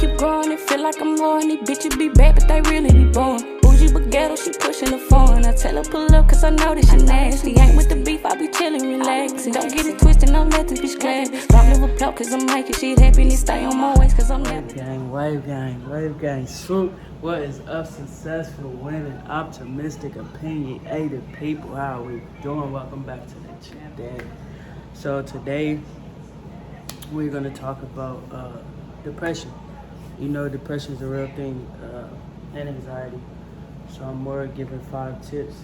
keep growing, it feel like I'm more. And these bitches be bad, but they really be born. Bougie but ghetto, she pushing the phone. I tell her pull up, cause I know that she nasty. Ain't with the beef, I be chillin', relaxing. Don't get it twisted, don't let this bitch clap. Don't live a plot, cause I'm making shit happen. And stay on my waist, cause I'm never. Wave gang, swoop. What is up, successful, winning, optimistic, opinionated people? How are we doing? Welcome back to the channel. So today, we're gonna talk about depression. You know, depression is a real thing, and anxiety. So I'm more giving 5 tips,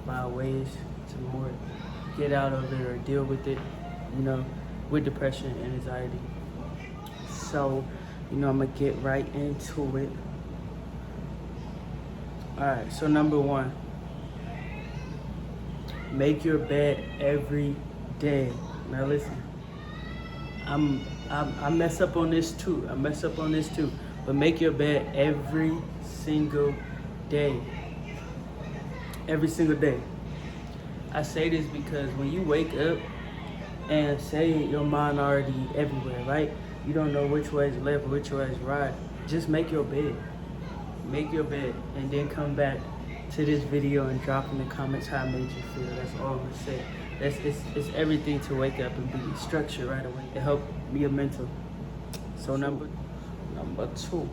5 ways to more get out of it or deal with it, you know, with depression and anxiety. So, you know, I'm gonna get right into it. Alright, so number 1, make your bed every day. Now listen, I mess up on this too. But make your bed every single day. Every single day. I say this because when you wake up and say your mind already everywhere, right? You don't know which way is left or which way is right. Just make your bed. Make your bed and then come back to this video and drop in the comments how it made you feel. That's all I'm gonna say. It's everything to wake up and be structured right away. It helps your mental. So number 2,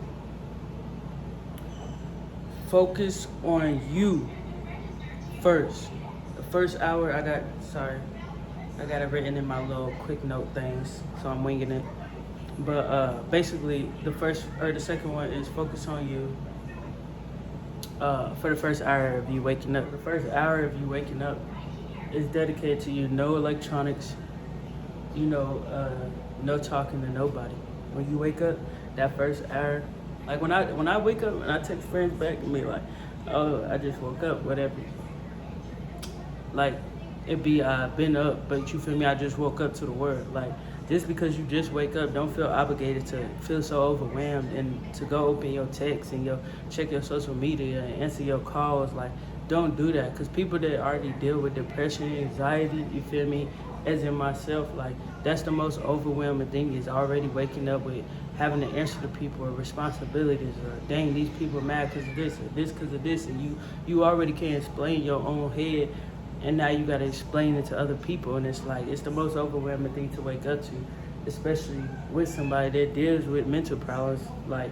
focus on you first. The first hour I got it written in my little quick note things, so I'm winging it. But basically the second one is focus on you. For the first hour of you waking up. The first hour of you waking up is dedicated to you. No electronics, you know, no talking to nobody. When you wake up, that first hour, like when I wake up and I text friends back to me like, oh, I just woke up, whatever. Like, it be been up, but you feel me, I just woke up to the word. Like, just because you just wake up, don't feel obligated to feel so overwhelmed and to go open your text and check your social media and answer your calls. Like, don't do that, because people that already deal with depression, anxiety, you feel me, as in myself, like, that's the most overwhelming thing, is already waking up with having to answer to people or responsibilities, or dang, these people are mad because of this, or this because of this, and you already can't explain your own head, and now you got to explain it to other people. And it's like, it's the most overwhelming thing to wake up to, especially with somebody that deals with mental problems, like,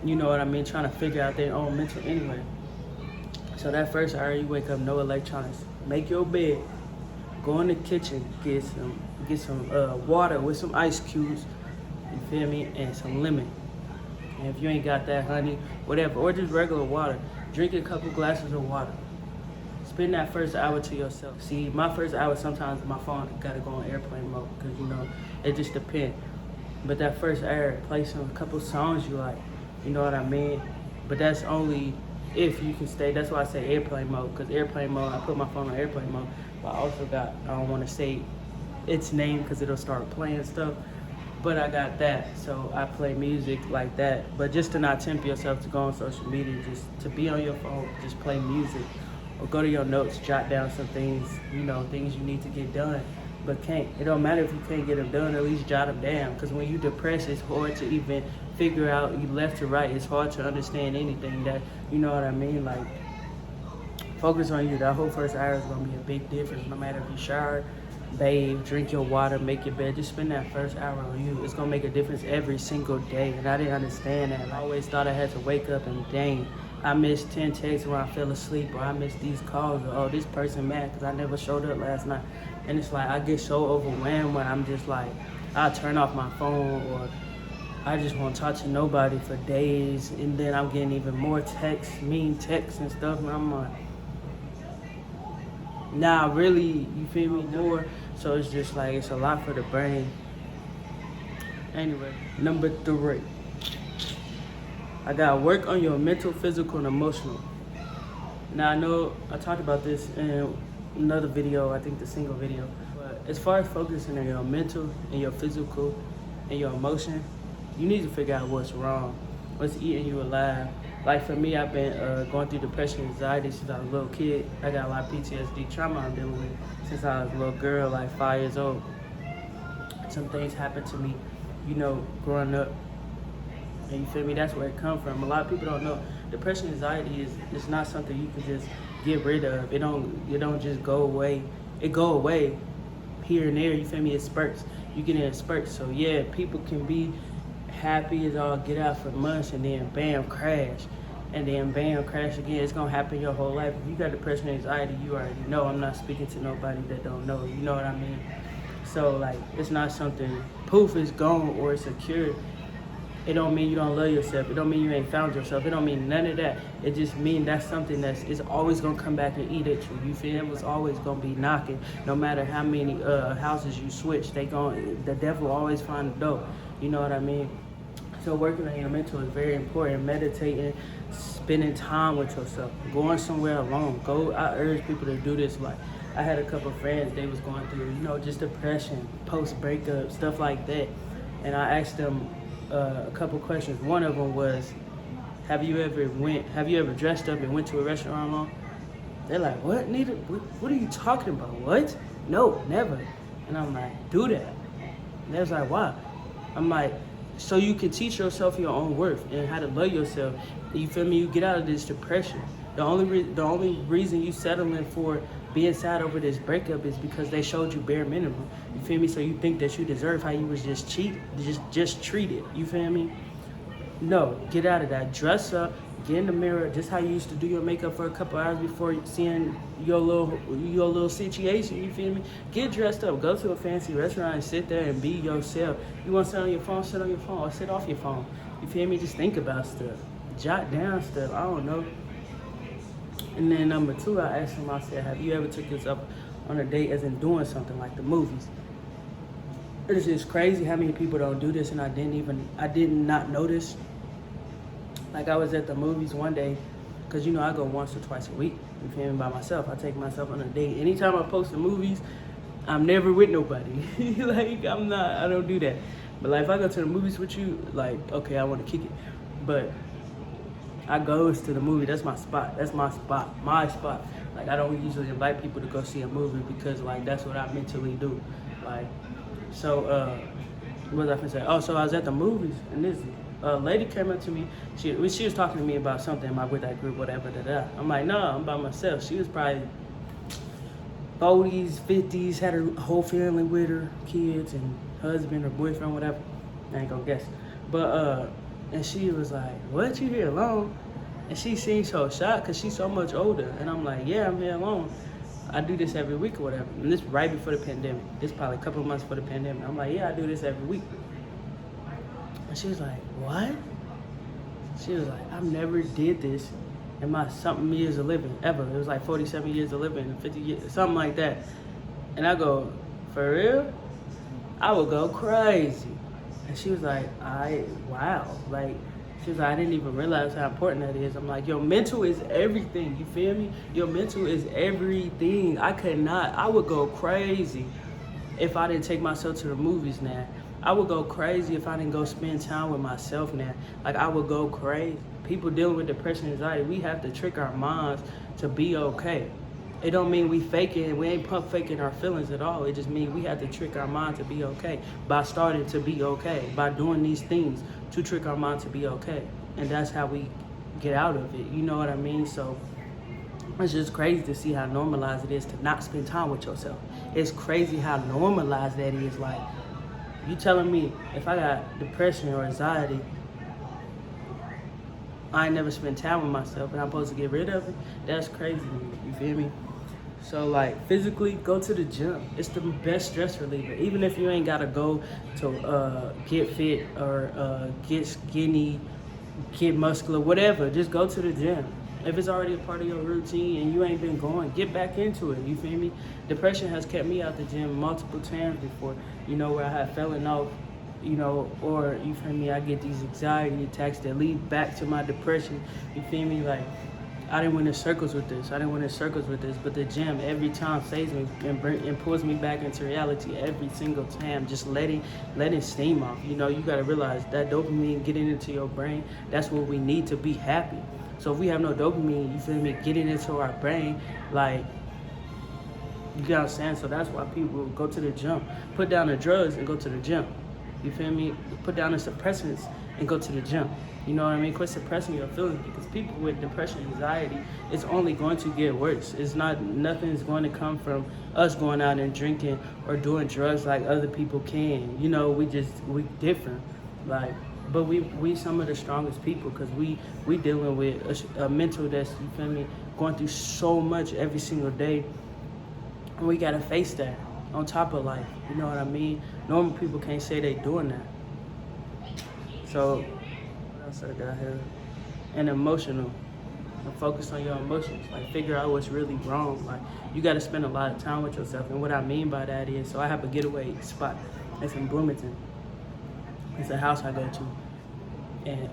you know what I mean, trying to figure out their own mental anyway. So that first hour you wake up, no electronics, make your bed, go in the kitchen, get some water with some ice cubes, you feel me, and some lemon. And if you ain't got that, honey, whatever, or just regular water, drink a couple glasses of water. Spend that first hour to yourself. See, my first hour, sometimes my phone gotta go on airplane mode, because, you know, it just depends. But that first hour, play some couple songs you like, you know what I mean? But that's only if you can stay. That's why I say airplane mode, because airplane mode, I put my phone on airplane mode. But I also got, I don't want to say its name because it'll start playing stuff, but I got that, so I play music like that. But just to not tempt yourself to go on social media, just to be on your phone, just play music, or go to your notes, jot down some things, you know, things you need to get done, but can't. It don't matter if you can't get them done, at least jot them down, because when you depressed, it's hard to even figure out you left to right. It's hard to understand anything that, you know what I mean? Like, focus on you. That whole first hour is gonna be a big difference. No matter if you shower, bathe, drink your water, make your bed, just spend that first hour on you. It's gonna make a difference every single day. And I didn't understand that. I always thought I had to wake up and dang, I missed 10 texts when I fell asleep, or I missed these calls, or oh, this person mad because I never showed up last night. And it's like, I get so overwhelmed when I'm just like, I turn off my phone, or I just won't talk to nobody for days, and then I'm getting even more texts, mean texts and stuff, and I'm like, nah, really, you feel me, more. So it's just like, it's a lot for the brain. Anyway, number 3, I gotta work on your mental, physical, and emotional. Now, I know I talked about this in another video, I think the single video, but as far as focusing on your mental and your physical and your emotion, you need to figure out what's wrong, what's eating you alive. Like for me, I've been going through depression and anxiety since I was a little kid. I got a lot of PTSD trauma I'm dealing with since I was a little girl, like 5 years old. Some things happened to me, you know, growing up. And you feel me? That's where it comes from. A lot of people don't know. Depression, anxiety is not something you can just get rid of. It don't just go away. It go away here and there. You feel me? It spurts. You get in spurts. So yeah, people can be happy as all get out for months, and then bam, crash, and then bam, crash again. It's gonna happen your whole life. If you got depression, anxiety, you already know. I'm not speaking to nobody that don't know. You know what I mean? So like, it's not something poof, it's gone or it's secured. It don't mean you don't love yourself. It don't mean you ain't found yourself. It don't mean none of that. It just mean that's something it's always gonna come back and eat at you. You feel? It was always gonna be knocking. No matter how many houses you switch, the devil always find the door. You know what I mean? So working on your mental is very important. Meditating, spending time with yourself, going somewhere alone. I urge people to do this. Like, I had a couple of friends, they was going through, just depression, post-breakup, stuff like that. And I asked them a couple questions. One of them was, have you ever dressed up and went to a restaurant alone? They're like, what, Nita? What are you talking about? What? No, never. And I'm like, do that. And they was like, why? I'm like, so you can teach yourself your own worth and how to love yourself. You feel me? You get out of this depression. The only reason you settling for being sad over this breakup is because they showed you bare minimum. You feel me? So you think that you deserve how you was just treated. You feel me? No, get out of that. Dress up, get in the mirror, just how you used to do your makeup for a couple hours before seeing your little situation. You feel me? Get dressed up, go to a fancy restaurant and sit there and be yourself. You want to sit on your phone, sit on your phone, or sit off your phone. You feel me? Just think about stuff, jot down stuff. I don't know. And then number 2, I asked him, I said, have you ever took yourself on a date as in doing something like the movies? It's just crazy how many people don't do this, and I did not notice. Like, I was at the movies one day, because I go once or twice a week, you feel me, by myself. I take myself on a date. Anytime I post the movies, I'm never with nobody. Like, I don't do that. But like, if I go to the movies with you, like, okay, I want to kick it. But I goes to the movie. That's my spot. My spot. Like, I don't usually invite people to go see a movie because, like, that's what I mentally do. Like, so, what was I gonna say? Oh, so I was at the movies, and this lady came up to me. She was talking to me about something with that group, whatever. I'm like, no, I'm by myself. She was probably 40s, 50s, had her whole family with her, kids and husband or boyfriend, whatever. I ain't gonna guess. But and she was like, what, you here alone? And she seemed so shocked because she's so much older. And I'm like, yeah, I'm here alone. I do this every week or whatever. And this right before the pandemic. This probably a couple of months before the pandemic. I'm like, yeah, I do this every week. And she was like, what? She was like, I've never did this in my something years of living, ever. It was like 47 years of living, 50 years, something like that. And I go, for real? I would go crazy. And she was like, wow. Like, she was like, I didn't even realize how important that is. I'm like, your mental is everything. You feel me? Your mental is everything. I would go crazy if I didn't take myself to the movies now. I would go crazy if I didn't go spend time with myself now. Like, I would go crazy. People dealing with depression and anxiety, we have to trick our minds to be okay. It don't mean we faking, we ain't pump faking our feelings at all. It just means we have to trick our mind to be okay by starting to be okay, by doing these things to trick our mind to be okay. And that's how we get out of it. You know what I mean? So it's just crazy to see how normalized it is to not spend time with yourself. It's crazy how normalized that is. Like, you telling me if I got depression or anxiety, I ain't never spent time with myself and I'm supposed to get rid of it? That's crazy to me. You feel me? So, like, physically, go to the gym. It's the best stress reliever. Even if you ain't gotta go to get fit or get skinny, get muscular, whatever, just go to the gym. If it's already a part of your routine and you ain't been going, get back into it. You feel me? Depression has kept me out the gym multiple times before, where I have fallen off, or, you feel me, I get these anxiety attacks that lead back to my depression. You feel me? Like, I didn't went in circles with this, but the gym every time saves me and pulls me back into reality every single time, just letting steam off. You gotta realize that dopamine getting into your brain, that's what we need to be happy. So if we have no dopamine, you feel me, getting into our brain, like, you get what I'm saying? So that's why people go to the gym, put down the drugs and go to the gym. You feel me? Put down the suppressants and go to the gym. You know what I mean? Quit suppressing your feelings, because people with depression, anxiety, it's only going to get worse. Nothing's going to come from us going out and drinking or doing drugs like other people can. You know, we different. Like, but we some of the strongest people, because we dealing with a mental that's, you feel me, going through so much every single day. And we gotta face that on top of life. You know what I mean? Normal people can't say they doing that. So what else I got here? And emotional. And focus on your emotions. Like, figure out what's really wrong. Like, you gotta spend a lot of time with yourself. And what I mean by that is, so I have a getaway spot. It's in Bloomington. It's a house I go to. And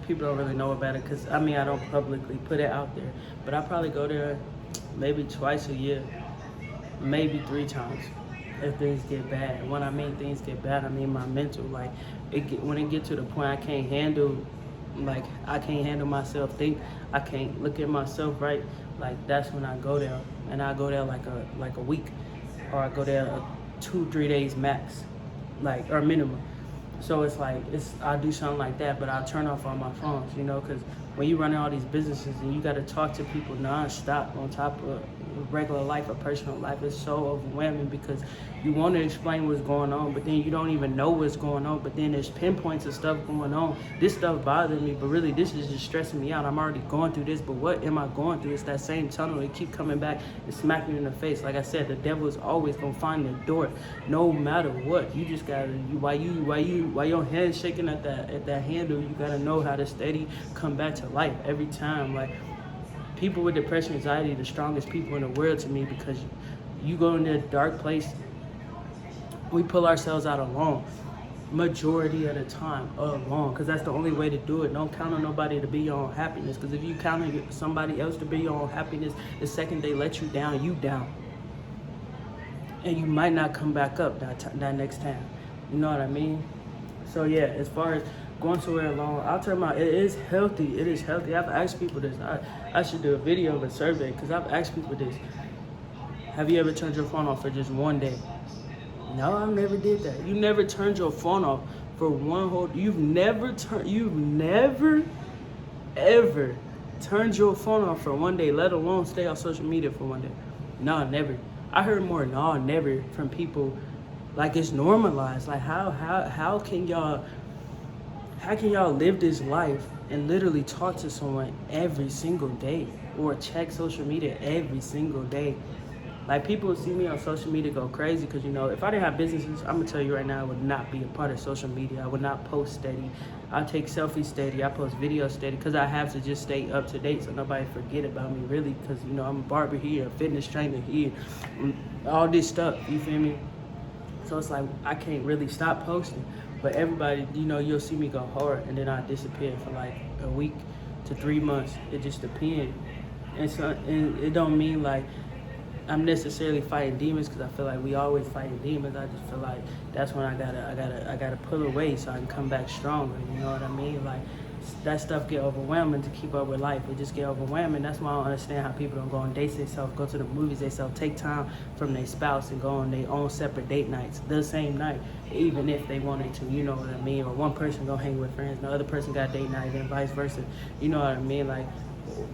people don't really know about it, because I mean, I don't publicly put it out there. But I probably go there maybe twice a year, maybe 3 times if things get bad. When I mean things get bad, I mean my mental. Like, when it get to the point I can't handle myself, I can't look at myself right, like, that's when I go there. And I go there like a week, or I go there 2-3 days max, like, or minimum. So it's like, I'll do something like that, but I'll turn off all my phones, you know, because when you run all these businesses and you got to talk to people non-stop on top of regular life or personal life, it's so overwhelming, because you want to explain what's going on, but then you don't even know what's going on, but then there's pinpoints of stuff going on. This stuff bothers me, but really this is just stressing me out. I'm already going through this, but what am I going through? It's that same tunnel. They keep coming back and smack me in the face. Like I said, the devil is always gonna find the door, no matter what. You just gotta, while your hand's shaking at that handle, you gotta know how to steady come back to life every time. Like, people with depression, anxiety, the strongest people in the world to me, because you go in a dark place, we pull ourselves out alone, majority of the time, alone, because that's the only way to do it. Don't count on nobody to be your own happiness, because if you count on somebody else to be your own happiness, the second they let you down, you down. And you might not come back up that next time. You know what I mean? So yeah, as far as going somewhere alone, I'll tell my, it is healthy. It is healthy. I've asked people this. I should do a video of a survey, because I've asked people this. Have you ever turned your phone off for just one day? No, I never did that. You never turned your phone off for one whole, you've never ever turned your phone off for one day, let alone stay on social media for one day. No, never. I heard more no, never from people. Like, it's normalized. Like, how can y'all live this life and literally talk to someone every single day, or check social media every single day? Like, people see me on social media go crazy, because, you know, if I didn't have businesses, I'm gonna tell you right now, I would not be a part of social media. I would not post steady. I take selfies steady. I post videos steady, because I have to just stay up to date so nobody forget about me, really, because, you know, I'm a barber here, a fitness trainer here, all this stuff, you feel me? So it's like, I can't really stop posting. But everybody, you know, you'll see me go hard, and then I disappear for like a week to 3 months. It just depends. And it don't mean like I'm necessarily fighting demons, because I feel like we always fighting demons. I just feel like that's when I gotta pull away so I can come back stronger. You know what I mean? Like, that stuff get overwhelming to keep up with life. It just get overwhelming. That's why I don't understand how people don't go on dates themselves, go to the movies themselves, take time from their spouse and go on their own separate date nights the same night, even if they wanted to, you know what I mean? Or one person go hang with friends, the other person got date night, and vice versa. You know what I mean? Like,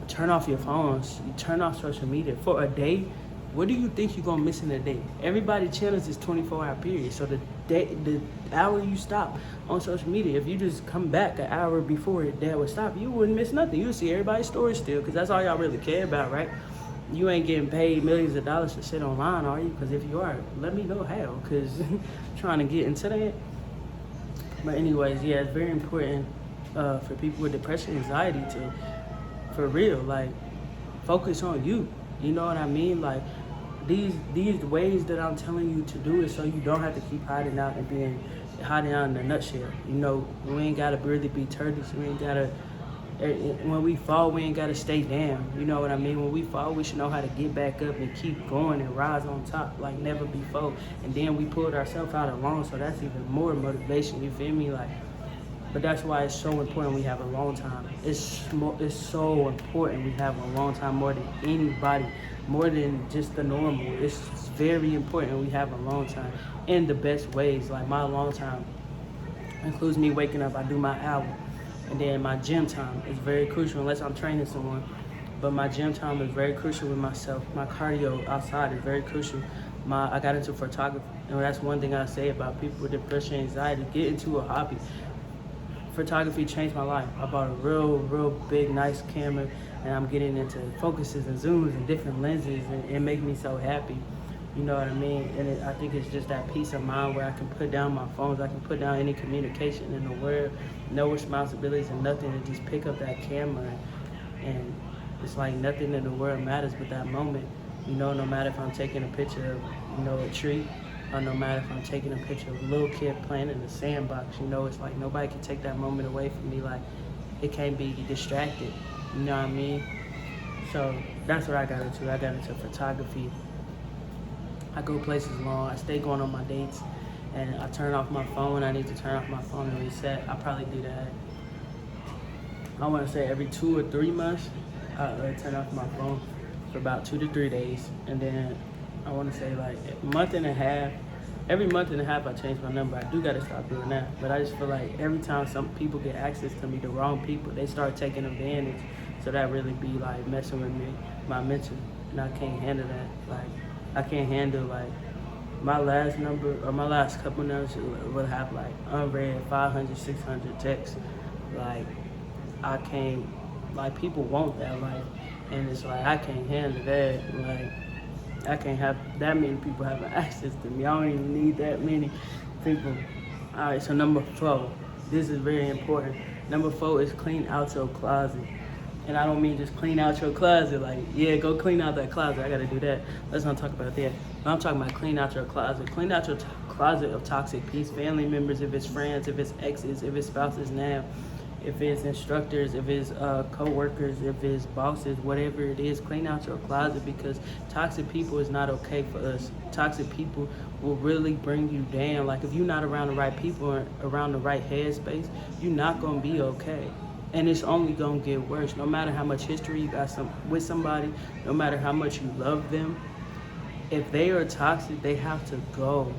turn off your phones, turn off social media for a day. What do you think you're gonna miss in a day? Everybody's channels is 24-hour period. So the hour you stop on social media, if you just come back an hour before that would stop, you wouldn't miss nothing. You'll see everybody's story still, because that's all y'all really care about, right? You ain't getting paid millions of dollars to sit online, are you? Because if you are, let me know how, because trying to get into that. But anyways, yeah, it's very important for people with depression, anxiety to, for real, like, focus on you. You know what I mean? Like, these ways that I'm telling you to do it, so you don't have to keep hiding out in a nutshell. You know, we ain't gotta really be turtles. We ain't gotta, when we fall, we ain't gotta stay down. You know what I mean? When we fall, we should know how to get back up and keep going and rise on top like never before. And then we pulled ourselves out alone, so that's even more motivation. You feel me? Like, but that's why it's so important we have a long time. It's so important we have a long time, more than anybody, more than just the normal. It's very important we have a long time in the best ways. Like, my long time includes me waking up. I do my hour. And then my gym time is very crucial unless I'm training someone. But my gym time is very crucial with myself. My cardio outside is very crucial. I got into photography, and that's one thing I say about people with depression, anxiety. Get into a hobby. Photography changed my life. I bought a real big, nice camera, and I'm getting into focuses and zooms and different lenses, and it makes me so happy. You know what I mean? And I think it's just that peace of mind where I can put down my phones, I can put down any communication in the world, no responsibilities and nothing, and just pick up that camera. And it's like nothing in the world matters but that moment. You know, no matter if I'm taking a picture of, a tree, or no matter if I'm taking a picture of a little kid playing in the sandbox, it's like nobody can take that moment away from me. Like, it can't be distracted, you know what I mean? So that's what I got into. I got into photography. I go places long, I stay going on my dates, and I turn off my phone. I need to turn off my phone and reset. I probably do that, I want to say every 2 or 3 months. I turn off my phone for about 2 to 3 days, and then I want to say like a month and a half. Every month and a half I change my number. I do got to stop doing that, but I just feel like every time some people get access to me, the wrong people, they start taking advantage. So that really be like messing with me, my mental, and I can't handle that. Like, I can't handle like my last number or my last couple numbers would have like unread 500, 600 texts. Like, I can't, like, people want that life, and it's like I can't handle that. Like, I can't have that many people having access to me. I don't even need that many people. All right, so number 4, this is very important. Number 4 is clean out your closet. And I don't mean just clean out your closet, like, yeah, go clean out that closet. I gotta do that. Let's not talk about that. But I'm talking about clean out your closet. Clean out your closet of toxic peace, family members, if it's friends, if it's exes, if it's spouses now, if it's instructors, if it's co-workers, if it's bosses, whatever it is, clean out your closet, because toxic people is not okay for us. Toxic people will really bring you down. Like, if you're not around the right people or around the right headspace, you're not gonna be okay. And it's only gonna get worse. No matter how much history you got with somebody, no matter how much you love them, if they are toxic, they have to go.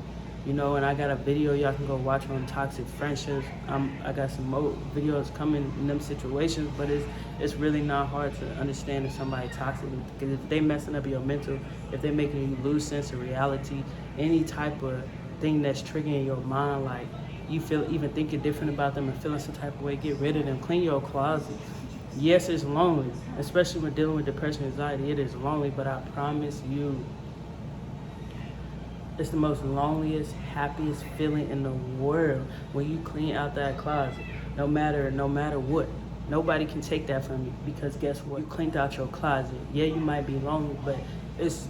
And I got a video y'all can go watch on toxic friendships. I got some more videos coming in them situations, but it's really not hard to understand if somebody toxic, because if they messing up your mental, if they making you lose sense of reality, any type of thing that's triggering your mind, like you feel even thinking different about them and feeling some type of way, get rid of them. Clean your closet. Yes, it's lonely, especially when dealing with depression and anxiety. It is lonely, but I promise you, it's the most loneliest, happiest feeling in the world when you clean out that closet. No matter what. Nobody can take that from you, because guess what? You cleaned out your closet. Yeah, you might be lonely, but it's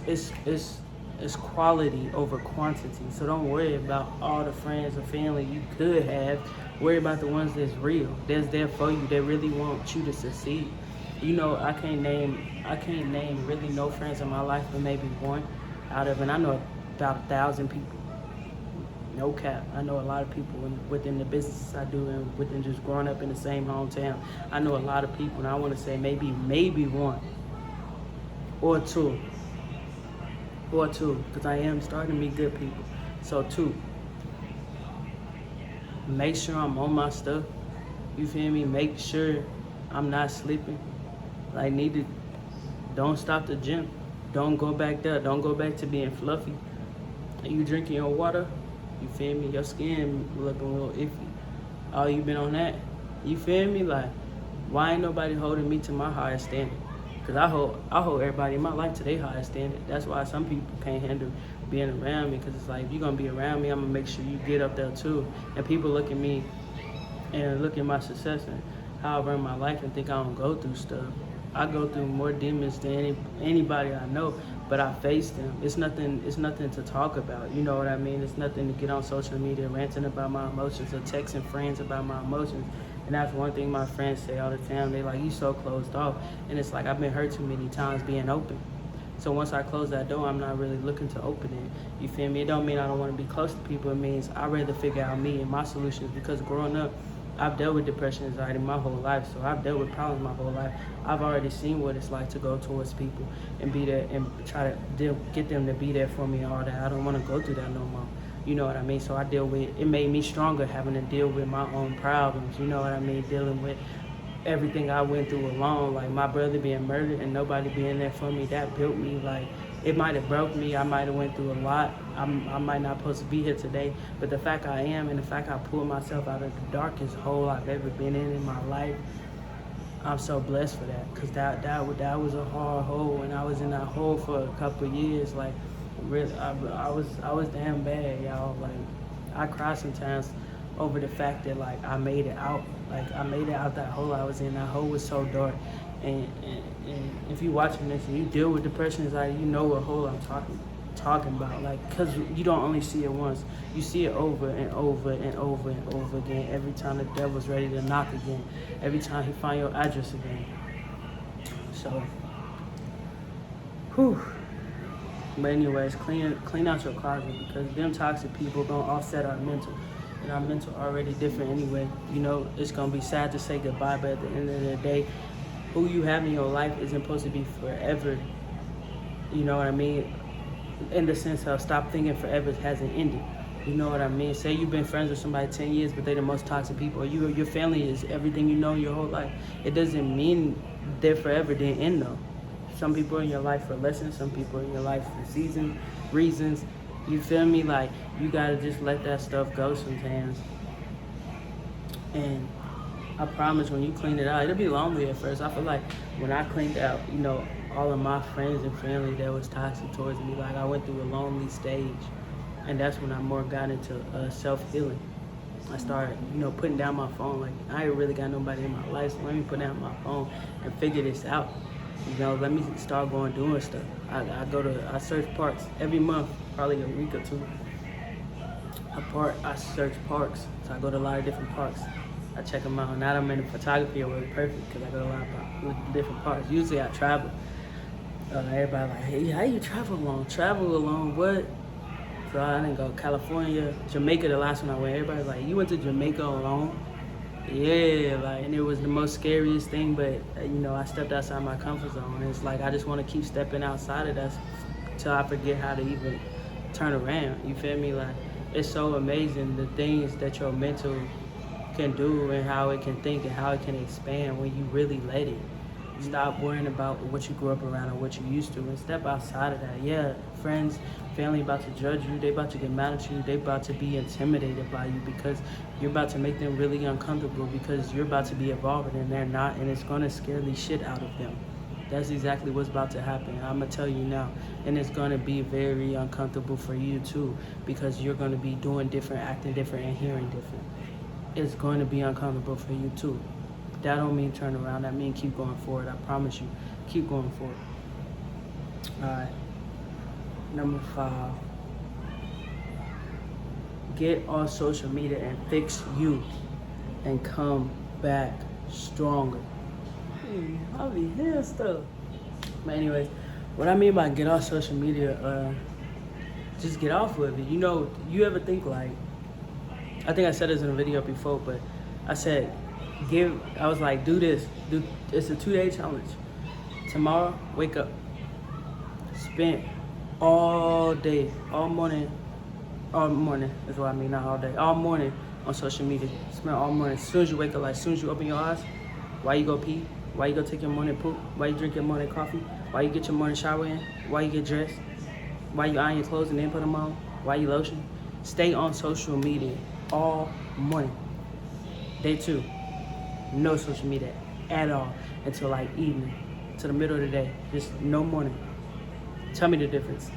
quality over quantity. So don't worry about all the friends or family you could have. Worry about the ones that's real, that's there for you, that really want you to succeed. I can't name really no friends in my life, but maybe one out of, and I know about 1,000 people. No cap. I know a lot of people within the businesses I do, and within just growing up in the same hometown. I know a lot of people, and I want to say maybe one or two, because I am starting to meet good people. So 2. Make sure I'm on my stuff. You feel me? Make sure I'm not sleeping. Like, don't stop the gym. Don't go back there. Don't go back to being fluffy. You drinking your water, you feel me? Your skin looking a little iffy. Oh, you been on that? You feel me? Like, why ain't nobody holding me to my highest standard? Because I hold everybody in my life to their highest standard. That's why some people can't handle being around me, because it's like, if you're going to be around me, I'm going to make sure you get up there too. And people look at me and look at my success and how I run my life and think I don't go through stuff. I go through more demons than anybody I know, but I face them. It's nothing to talk about, you know what I mean? It's nothing to get on social media ranting about my emotions or texting friends about my emotions. And that's one thing my friends say all the time. They like, you so closed off. And it's like, I've been hurt too many times being open. So once I close that door, I'm not really looking to open it. You feel me? It don't mean I don't want to be close to people. It means I'd rather figure out me and my solutions, because growing up, I've dealt with depression and anxiety my whole life, so I've dealt with problems my whole life. I've already seen what it's like to go towards people and be there and try to get them to be there for me and all that. I don't want to go through that no more. You know what I mean? So it made me stronger having to deal with my own problems. You know what I mean? Dealing with everything I went through alone, like my brother being murdered and nobody being there for me. That built me. Like, it might have broke me. I might have went through a lot. I might not supposed to be here today, but the fact I am, and the fact I pulled myself out of the darkest hole I've ever been in my life, I'm so blessed for that. Cause that was a hard hole, and I was in that hole for a couple of years. Like, really, I was damn bad, y'all. Like, I cry sometimes over the fact that, like, I made it out. Like, I made it out that hole I was in. That hole was so dark. And if you watching this and you deal with depression, anxiety, you know what hole I'm talking about. Like, cause you don't only see it once, you see it over and over and over and over again. Every time the devil's ready to knock again, every time he find your address again. So, whew. But anyways, clean out your closet, because them toxic people gonna offset our mental. And our mental already different anyway. You know, it's gonna be sad to say goodbye, but at the end of the day, who you have in your life isn't supposed to be forever. You know what I mean? In the sense of stop thinking forever hasn't ended. You know what I mean? Say you've been friends with somebody 10 years, but they're the most toxic people. Or your family is everything you know your whole life. It doesn't mean they're forever, they end though. Some people in your life for lessons, some people in your life for seasons, reasons. You feel me? Like, you gotta just let that stuff go sometimes. And I promise when you clean it out, it'll be lonely at first. I feel like when I cleaned out, you know, all of my friends and family that was toxic towards me, like, I went through a lonely stage. And that's when I more got into self-healing. I started, you know, putting down my phone. Like, I ain't really got nobody in my life, so let me put down my phone and figure this out. You know, let me start doing stuff. I search parks every month, probably a week or two. I search parks, so I go to a lot of different parks. I check them out. Now that I'm in photography, it works perfect because I go to a lot of different parks. Usually I travel. Everybody like, hey, how you travel alone? Travel alone, what? So I didn't go California, Jamaica, the last one I went. Everybody's like, you went to Jamaica alone? Yeah, like, and it was the most scariest thing, but you know, I stepped outside my comfort zone. And it's like, I just want to keep stepping outside of that till I forget how to even turn around. You feel me? Like, it's so amazing the things that your mental can do and how it can think and how it can expand when you really let it. Stop worrying about what you grew up around or what you used to and step outside of that. Yeah, friends, family about to judge you, they about to get mad at you, they about to be intimidated by you because you're about to make them really uncomfortable because you're about to be evolving and they're not, and it's gonna scare the shit out of them. That's exactly what's about to happen. I'm gonna tell you now. And it's gonna be very uncomfortable for you too, because you're gonna be doing different, acting different, and hearing different. It's going to be uncomfortable for you too. That don't mean turn around, that means keep going forward. I promise you, keep going forward. All right, number 5. Get on social media and fix you and come back stronger. I'll be here still. But anyways, what I mean by get off social media, just get off with it. You know, you ever think like, I think I said this in a video before, but I said, I was like, do this. It's a 2-day challenge. Tomorrow, wake up. Spend all day, all morning is what I mean, not all day, all morning on social media. Spend all morning. As soon as you wake up, like as soon as you open your eyes, why you go pee? Why you go take your morning poop? Why you drink your morning coffee? Why you get your morning shower in? Why you get dressed? Why you iron your clothes and then put them on? Why you lotion? Stay on social media all morning. Day 2, no social media at all until like evening, to the middle of the day. Just no morning. Tell me the difference.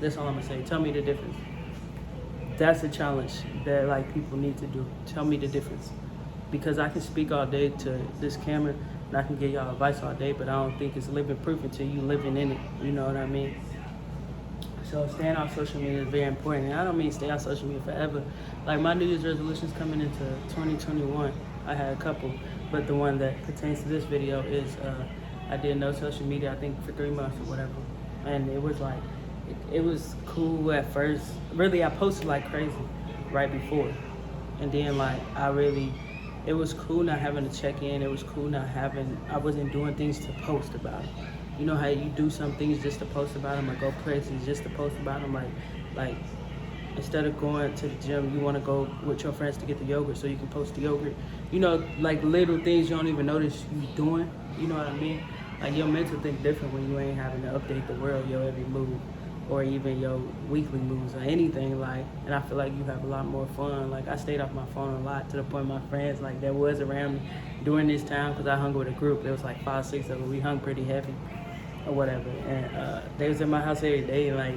That's all I'm gonna say. Tell me the difference. That's a challenge that like people need to do. Tell me the difference. Because I can speak all day to this camera and I can give y'all advice all day, but I don't think it's living proof until you living in it. You know what I mean? So staying off social media is very important. And I don't mean stay off social media forever. Like my New Year's resolutions coming into 2021, I had a couple, but the one that pertains to this video is I did no social media, I think for 3 months or whatever. And it was like, it was cool at first. Really, I posted like crazy right before. And then like, it was cool not having to check in. It was cool not I wasn't doing things to post about it. You know how you do some things just to post about them or go places just to post about them? Like Instead of going to the gym, you want to go with your friends to get the yogurt so you can post the yogurt. You know, like little things you don't even notice you doing. You know what I mean? Like your mental think different when you ain't having to update the world, your every move, or even your weekly moves or anything. Like, and I feel like you have a lot more fun. Like I stayed off my phone a lot to the point my friends like that was around me during this time because I hung with a group. There was like 5, 6 of them. We hung pretty heavy or whatever, and they was in my house every day. Like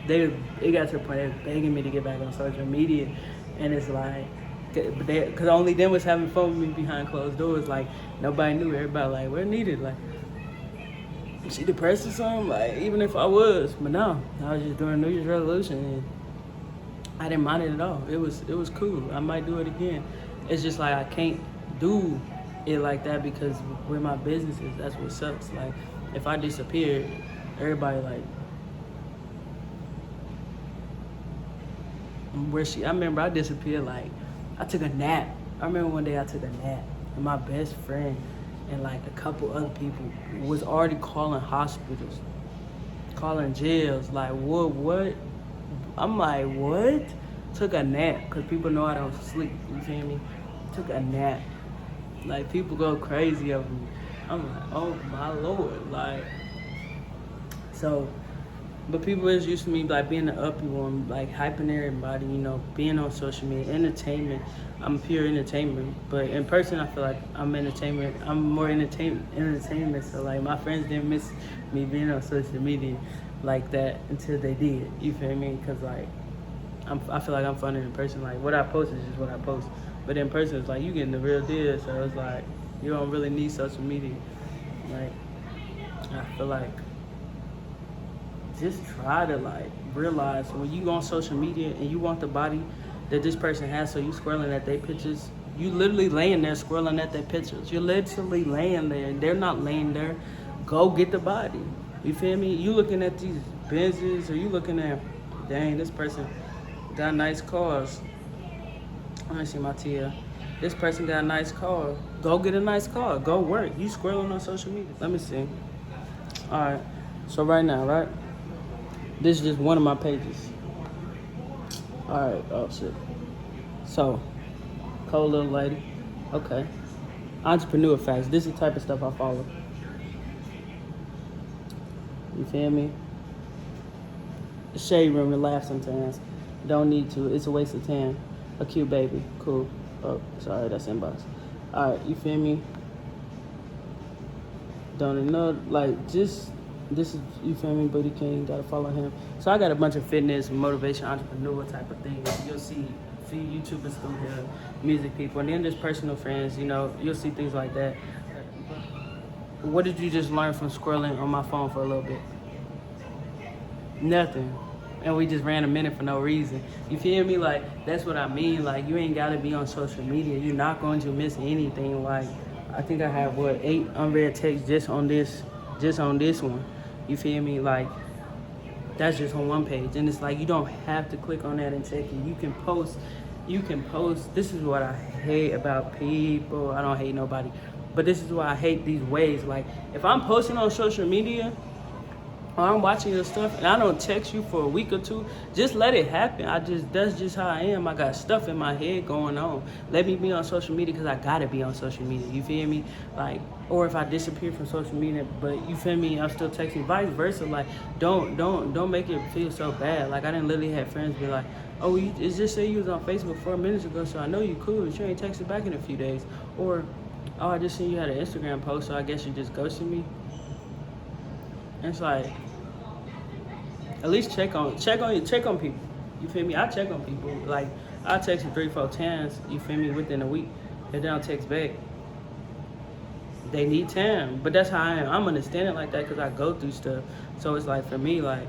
it got to the point they were begging me to get back on social media, and it's like, because only them was having fun with me behind closed doors. Like nobody knew. Everybody like, we're needed. Like, is she depressed or something? Like, even if I was, but no, I was just doing New Year's resolution, and I didn't mind it at all. It was cool. I might do it again. It's just like I can't do it like that because with my businesses, that's what sucks. Like, if I disappeared, everybody like, I remember I disappeared, like, I took a nap. I remember one day I took a nap, and my best friend and like a couple other people was already calling hospitals, calling jails, like, what? I'm like, what? Took a nap, because people know I don't sleep, you feel me? Took a nap. Like, people go crazy over me. I'm like, oh my Lord, like, so, but people is used to me like being the uppy one, like hyping everybody, you know, being on social media, entertainment. I'm pure entertainment, but in person I feel like I'm entertainment. I'm more entertainment. So like my friends didn't miss me being on social media like that until they did. You feel me? Because like I feel like I'm funny in person. Like what I post is just what I post, but in person it's like you getting the real deal. So it's like you don't really need social media. Like I feel like, just try to like realize when you go on social media and you want the body that this person has, so you scrolling at their pictures, you literally laying there scrolling at their pictures. You're literally laying there. They're not laying there. Go get the body. You feel me? You looking at these Benzes, or you looking at, dang, this person got nice cars. Let me see my Tia. This person got a nice car. Go get a nice car. Go work. You scrolling on social media. Let me see. All right. So right now, right? This is just one of my pages. Alright, oh shit. So, cold little lady. Okay. Entrepreneur facts. This is the type of stuff I follow. You feel me? The shade room to laugh sometimes. Don't need to. It's a waste of time. A cute baby. Cool. Oh, sorry, that's inbox. Alright, you feel me? Don't know, like, just... This is, you feel me, Booty King, gotta follow him. So I got a bunch of fitness, motivation, entrepreneur type of things. You'll see a few YouTubers through here, music people, and then there's personal friends, you know, you'll see things like that. What did you just learn from scrolling on my phone for a little bit? Nothing. And we just ran a minute for no reason. You feel me? Like, that's what I mean. Like, you ain't gotta be on social media. You're not going to miss anything. Like, I think I have, 8 unread texts just on this one. You feel me? Like, that's just on one page. And it's like, you don't have to click on that and check it. You can post. This is what I hate about people. I don't hate nobody. But this is why I hate these ways. Like, if I'm posting on social media, or I'm watching your stuff and I don't text you for a week or two, just let it happen. That's just how I am. I got stuff in my head going on. Let me be on social media because I gotta be on social media. You feel me? Like, or if I disappear from social media, but you feel me, I'm still texting, vice versa. Like, don't make it feel so bad. Like, I didn't literally have friends be like, oh, it's just say you was on Facebook 4 minutes ago, so I know you cool, but you ain't texted back in a few days. Or, oh, I just seen you had an Instagram post, so I guess you just ghosted me. And it's like, at least check on people. You feel me? I check on people. Like, I text you 3-4 times, you feel me, within a week. If they don't text back, they need time. But that's how I am. I'm understanding like that because I go through stuff. So it's like, for me, like,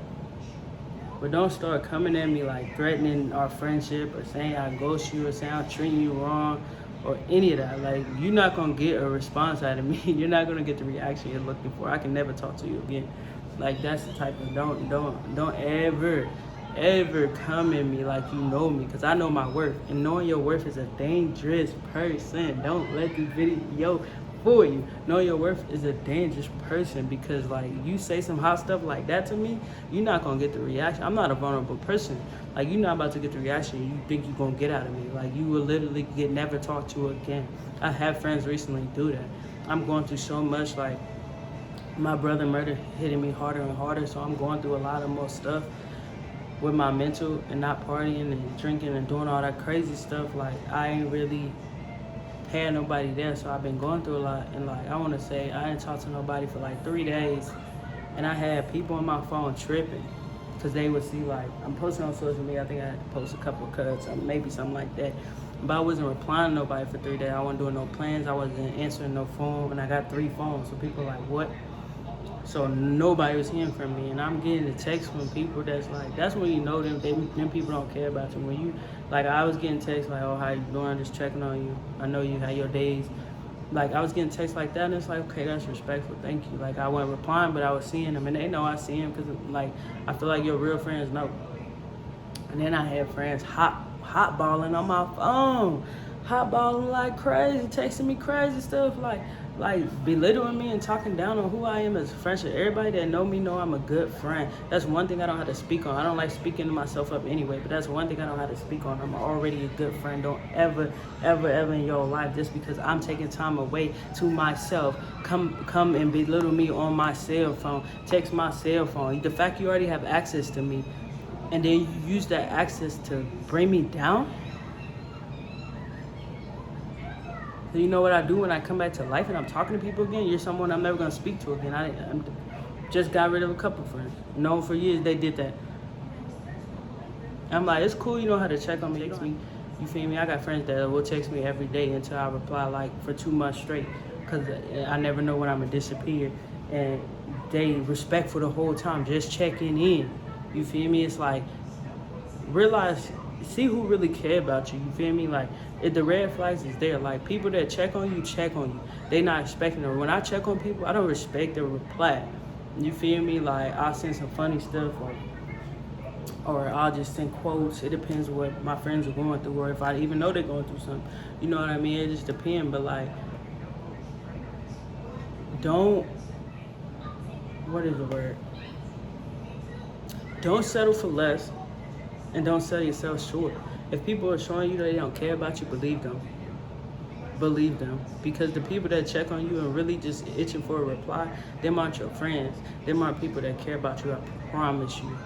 but don't start coming at me like threatening our friendship or saying I ghost you or saying I'm treating you wrong or any of that. Like, you're not gonna get a response out of me. You're not gonna get the reaction you're looking for. I can never talk to you again. Like, that's the type of, don't ever come at me like you know me, because I know my worth, and knowing your worth is a dangerous person. Don't let this video for you. Know your worth is a dangerous person because like you say some hot stuff like that to me, you're not gonna get the reaction. I'm not a vulnerable person. Like you're not about to get the reaction you think you're gonna get out of me. Like you will literally get never talked to again. I have friends recently do that. I'm going through so much, like my brother murder hitting me harder and harder, so I'm going through a lot of more stuff with my mental and not partying and drinking and doing all that crazy stuff. Like I ain't really had nobody there, so I've been going through a lot. And like I want to say I didn't talk to nobody for like 3 days, and I had people on my phone tripping because they would see like I'm posting on social media. I think I had to post a couple of cuts or maybe something like that, but I wasn't replying to nobody for 3 days. I wasn't doing no plans. I wasn't answering no phone, and I got 3 phones, so people were like, what? So nobody was hearing from me, and I'm getting the text from people that's like, that's when you know them people don't care about you. When you, like I was getting texts like, oh, how you doing, just checking on you. I know you had your days. Like I was getting texts like that, and it's like, okay, that's respectful, thank you. Like I wasn't replying, but I was seeing them, and they know I see them because like, I feel like your real friends know. And then I had friends hot balling on my phone, hot balling like crazy, texting me crazy stuff, like belittling me and talking down on who I am as a friendship. Everybody that know me know I'm a good friend. That's one thing I don't have to speak on. I don't like speaking to myself up anyway, but that's one thing I don't have to speak on. I'm already a good friend. Don't ever in your life, just because I'm taking time away to myself, come and belittle me on my cell phone, text my cell phone. The fact you already have access to me, and then you use that access to bring me down. So you know what I do when I come back to life and I'm talking to people again? You're someone I'm never gonna speak to again. I just got rid of a couple friends. Known for years they did that. I'm like, it's cool, you know how to check on me. You feel me? I got friends that will text me every day until I reply like for 2 months straight, because I never know when I'm gonna disappear. And they respectful the whole time, just checking in. You feel me? It's like, realize, see who really care about you. You feel me? Like, if the red flags is there, like people that check on you. They not expecting it. When I check on people, I don't respect their reply. You feel me? Like I'll send some funny stuff, or I'll just send quotes. It depends what my friends are going through, or if I even know they're going through something. You know what I mean? It just depends. But like, don't settle for less, and don't sell yourself short. If people are showing you that they don't care about you, believe them. Believe them. Because the people that check on you and really just itching for a reply, them aren't your friends. Them aren't people that care about you. I promise you.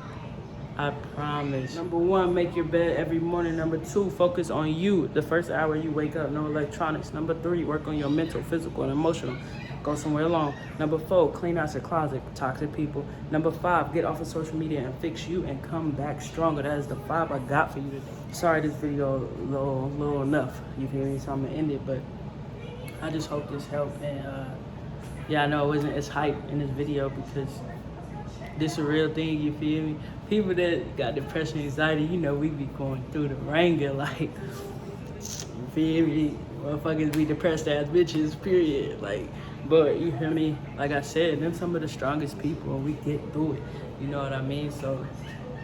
I promise. Number 1, make your bed every morning. Number 2, focus on you. The first hour you wake up, no electronics. Number 3, work on your mental, physical, and emotional. Go somewhere alone. Number 4, clean out your closet, toxic people. Number 5, get off of social media and fix you and come back stronger. That is the 5 I got for you today. Sorry, this video little enough. You feel me? So I'm gonna end it, but I just hope this helped. And yeah, I know it wasn't as hype in this video because this is a real thing. You feel me? People that got depression, anxiety, you know, we be going through the ringer, like, you feel me? Motherfuckers be depressed ass bitches, period. Like, but you hear me? Like I said, them some of the strongest people, and we get through it. You know what I mean? So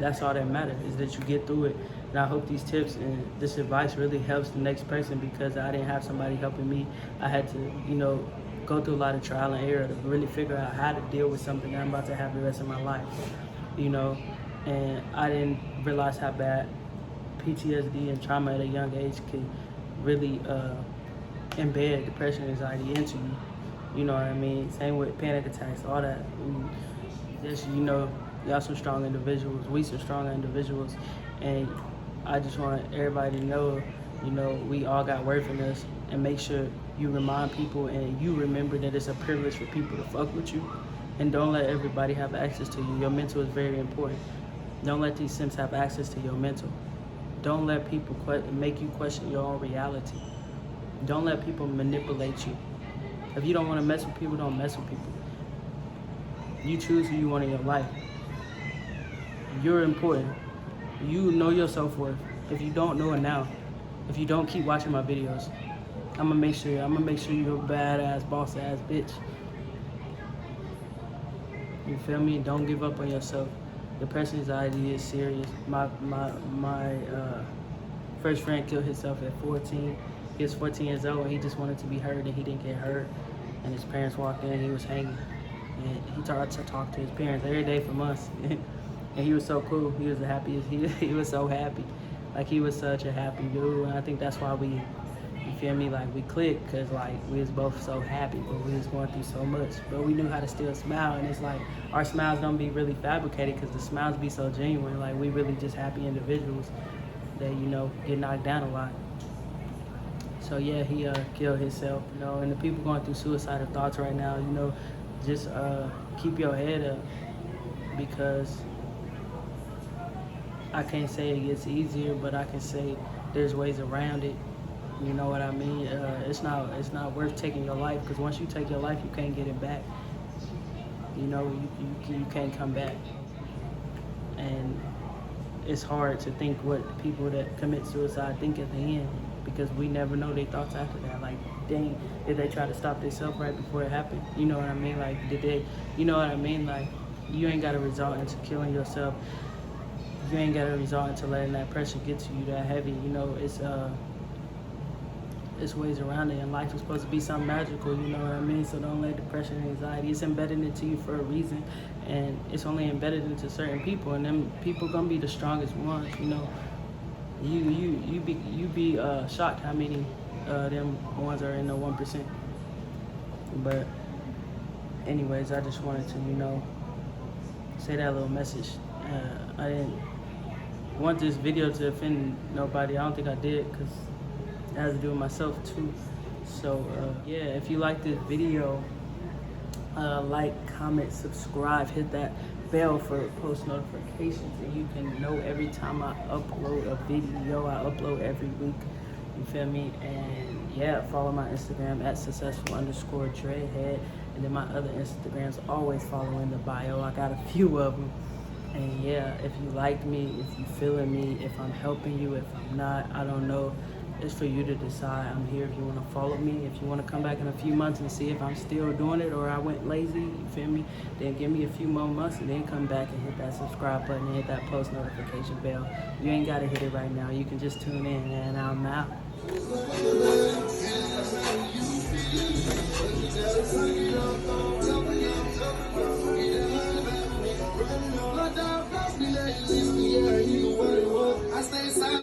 that's all that matters, is that you get through it. And I hope these tips and this advice really helps the next person, because I didn't have somebody helping me. I had to, you know, go through a lot of trial and error to really figure out how to deal with something that I'm about to have the rest of my life. You know, and I didn't realize how bad PTSD and trauma at a young age could really embed depression and anxiety into you. You know what I mean? Same with panic attacks, all that. Just, you know, y'all some strong individuals. We some strong individuals. And I just want everybody to know, you know, we all got worth in us. And make sure you remind people and you remember that it's a privilege for people to fuck with you. And don't let everybody have access to you. Your mental is very important. Don't let these simps have access to your mental. Don't let people make you question your own reality. Don't let people manipulate you. If you don't want to mess with people, don't mess with people. You choose who you want in your life. You're important. You know your self-worth. If you don't know it now, if you don't keep watching my videos, I'm gonna make sure you're a badass, boss-ass bitch. You feel me? Don't give up on yourself. Depression, anxiety is serious. My first friend killed himself at 14. He was 14 years old and he just wanted to be heard and he didn't get heard. and his parents walked in, he was hanging. And he tried to talk to his parents every day for months. And he was so cool. He was the happiest. He was so happy. Like, he was such a happy dude. And I think that's why we, you feel me, like, we clicked, because, like, we was both so happy, but we was going through so much. But we knew how to still smile, and it's like, our smiles don't be really fabricated, because the smiles be so genuine. Like, we really just happy individuals that, you know, get knocked down a lot. So, yeah, he killed himself, you know, and the people going through suicidal thoughts right now, you know, just keep your head up, because I can't say it gets easier, but I can say there's ways around it. You know what I mean? It's not worth taking your life, because once you take your life, you can't get it back. You know, you can't come back. And it's hard to think what people that commit suicide think at the end, because we never know their thoughts after that. Like, dang, did they try to stop themselves right before it happened? You know what I mean? Like, did they, you know what I mean? Like, you ain't got to resort into killing yourself. You ain't got to resort into letting that pressure get to you that heavy. You know, it's ways around it, and life is supposed to be something magical, you know what I mean? So don't let depression and anxiety, it's embedded into you for a reason, and it's only embedded into certain people, and them people gonna be the strongest ones, you know. You be shocked how many them ones are in the 1%. But anyways, I just wanted to, you know, say that little message. I didn't want this video to offend nobody. I don't think I did, because it has to do with myself too. So yeah, if you like this video, like, comment, subscribe, hit that bell for post notifications, and you can know every time I upload a video. I upload every week, you feel me? And yeah, follow my Instagram at successful_dreadhead, and then my other Instagrams always follow in the bio. I got a few of them. And yeah, if you like me, if you feeling me, if I'm helping you, if I'm not, I don't know. It's for you to decide. I'm here if you want to follow me. If you want to come back in a few months and see if I'm still doing it or I went lazy, you feel me? Then give me a few more months and then come back and hit that subscribe button and hit that post notification bell. You ain't got to hit it right now. You can just tune in, and I'm out.